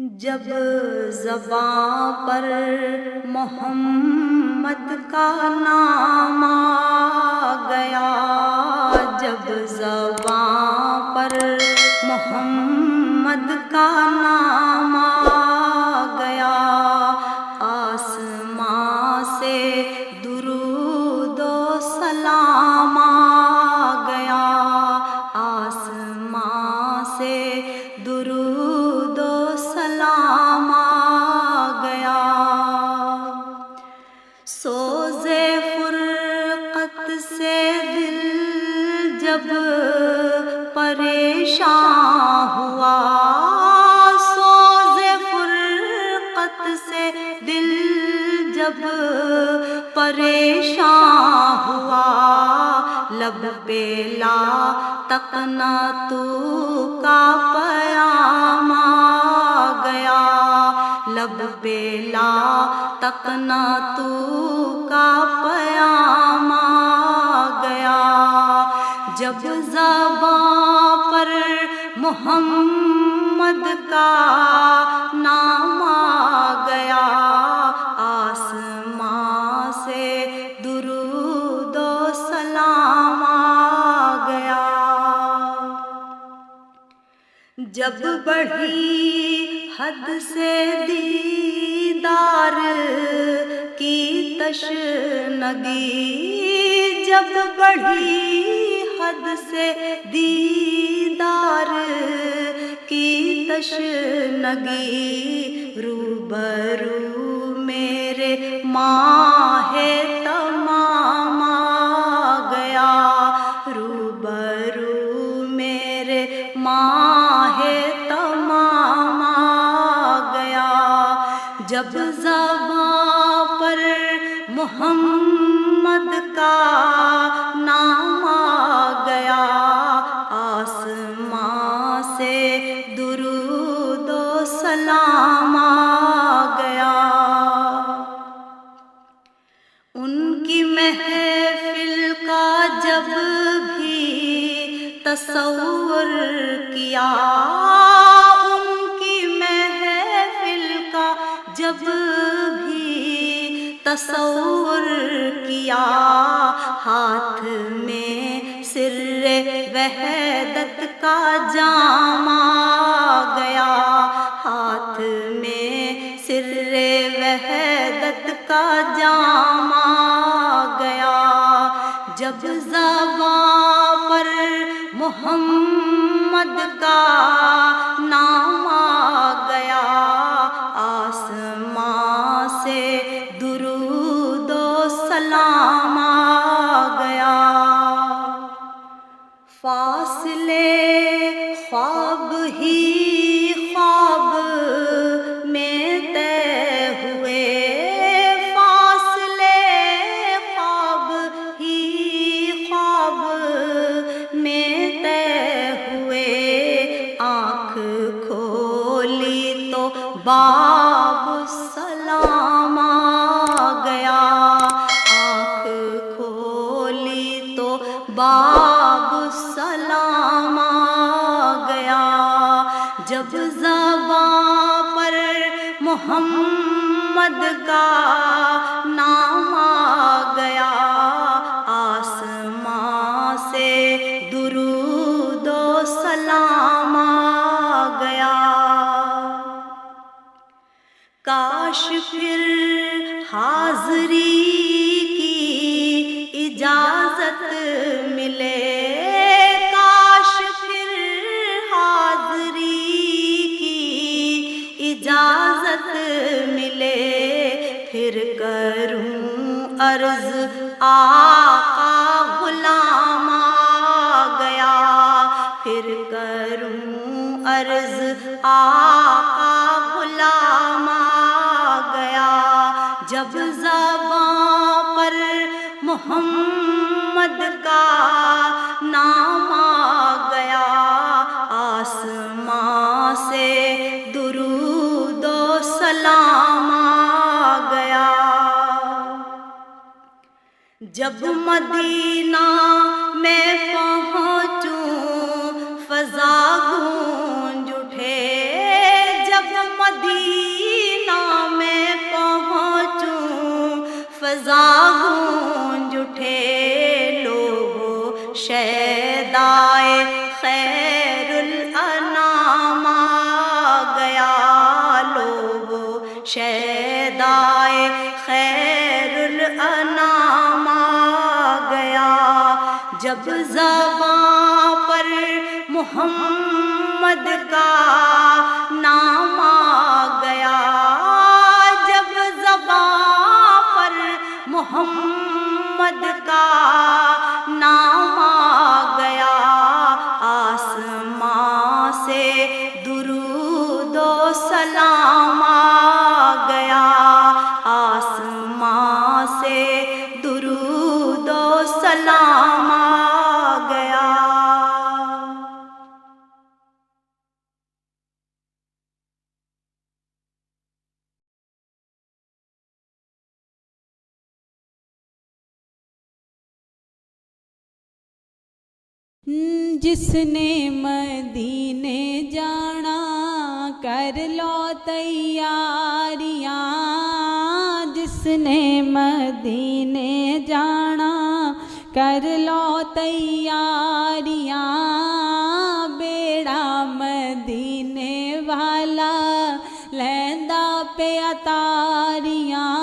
جب زباں پر محمد کا نام آ گیا، جب زباں پر محمد کا نام آ گیا، آسمان سے درود و سلام آ گیا، آسمان سے درود و سلام آ گیا۔ سوز فرقت سے دل جب پریشان ہوا، سوز فرقت سے دل جب پریشان ہوا، لب پہ لا تقنطو کا پیام آ گیا، لب پہ لا تقنطو کا پیام آ گیا۔ جب زباں پر محمد کا نام آ گیا، آسمان سے درود و سلام آ گیا۔ جب بڑھی حد سے دیدار کی تشنگی، جب بڑھی حد سے دیدار کی تشنگی، روبرو میرے ماہ تمام آ گیا، روبرو میرے ماہ تمام آ گیا۔ جب زباں پر محمد کا نام آ گیا، آسمان سے درود و سلام آ گیا۔ ان کی محفل کا جب بھی تصور کیا، ان کی محفل کا جب بھی تصور کیا، ہاتھ میں سر وحدت کا جام آ گیا، ہاتھ میں سر وحدت کا جام آ گیا۔ جب زباں پر محمد کا نام آ گیا، آسمان سے درود و سلام آ گیا۔ فاصلے خواب ہی خواب میں طے ہوئے، فاصلے خواب ہی خواب میں طے ہوئے، آنکھ کھولی تو باب السلام آ گیا، آنکھ کھولی تو باب السلام آ گیا۔ جب زباں پر محمد کا نام آ گیا، آسمان سے درود و سلام آ گیا۔ کاش پھر حاضری کی اجازت ملے، کاش پھر حاضری کی اجازت ملے، پھر کروں عرض آقا غلام آ گیا، پھر کروں عرض آقا غلام آ گیا۔ جب زباں پر محمد کا نام آ گیا، آسمان سے درود و سلام آ گیا۔ جب مدینہ میں پہنچوں فضا گونج اٹھے، جب جب زباں پر محمد کا نام آ گیا، جب زباں پر محمد کا نام آ گیا، آسمان سے درود و سلام آ گیا، آسمان سے درود و سلام آ گیا۔ جس نے مدینے جانا کر لو تیاریاں، جس نے مدینے جانا کر لو تیاریاں، بیڑا مدینے والا لیندا پہ اتاریاں،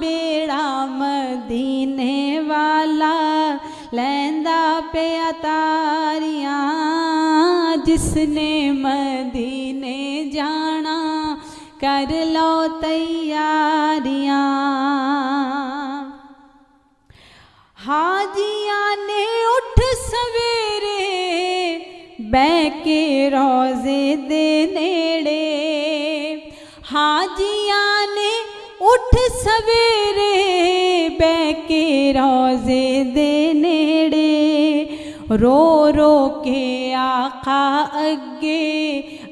بیڑا مدینے والا لیندا پہ اتاریاں، جس نے مدینے جانا کر لو تیاریاں۔ حاجیاں نے اٹھ سویرے بہ کے روزے دے نیڑے، حاجیاں نے اٹھ سویرے بہ کے روزے دے نیڑے، رو رو کے آقا اگے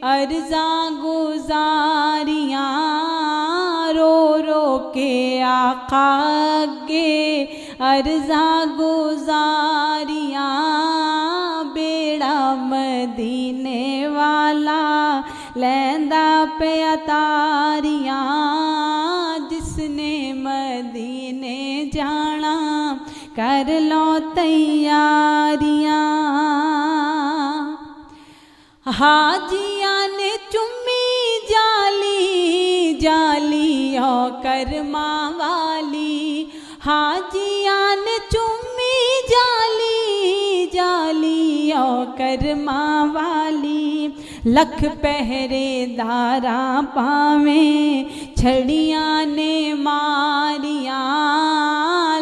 عرضاں گزاریاں، رو رو کے آقا اگے عرضاں گزاریاں، بیڑا مدینے والا لیندا پہ اتاریاں، جس نے مدینے جانا کر لو تیاریاں۔ حاجیاں نے چمی جالی جالی او کرماں والی، حاجیاں نے چمی جالی جالی او کرماں والی، لکھ پہرے داراں پاویں چھڑیاں نے ماریاں،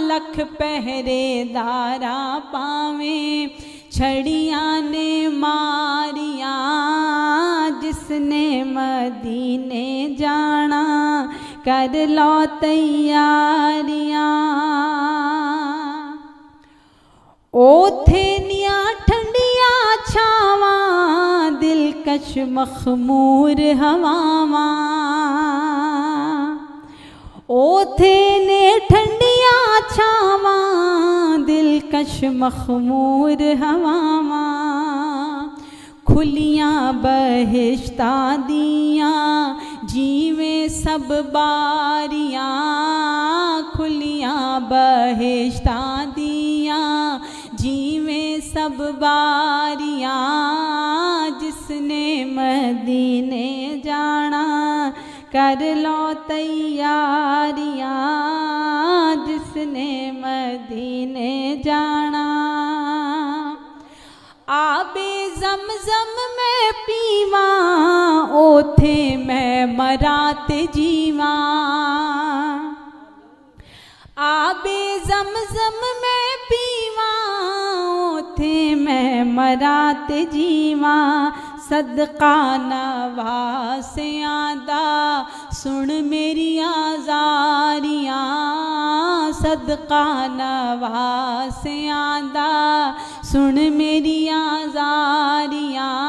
لکھ پہرے داراں پاویں چھڑیاں نے ماریاں، جس نے مدینے جانا کر لو تیاریاں۔ اوتھے نیاں ٹھنڈیاں چھاواں دلکش مخمور ہواواں، اوتھے نے ٹھنڈیاں چھاواں دلکش مخمور ہواواں، کھلیاں بہشتاں دیاں جیویں سب باریاں، کھلیاں بہشتاں دیاں جیویں سب باریاں، جس نے مدینے جانا کر لو تیاریاں، جس نے مدینے جانا۔ آب زمزم میں پیواں اوتھے میں مرات جیواں، آب زمزم میں پیواں اوتھے میں مرات جیواں، صدقہ نواسیاں دا سن میری آزاریاں، صدقہ نواسیاں دا سن میری آزاریاں،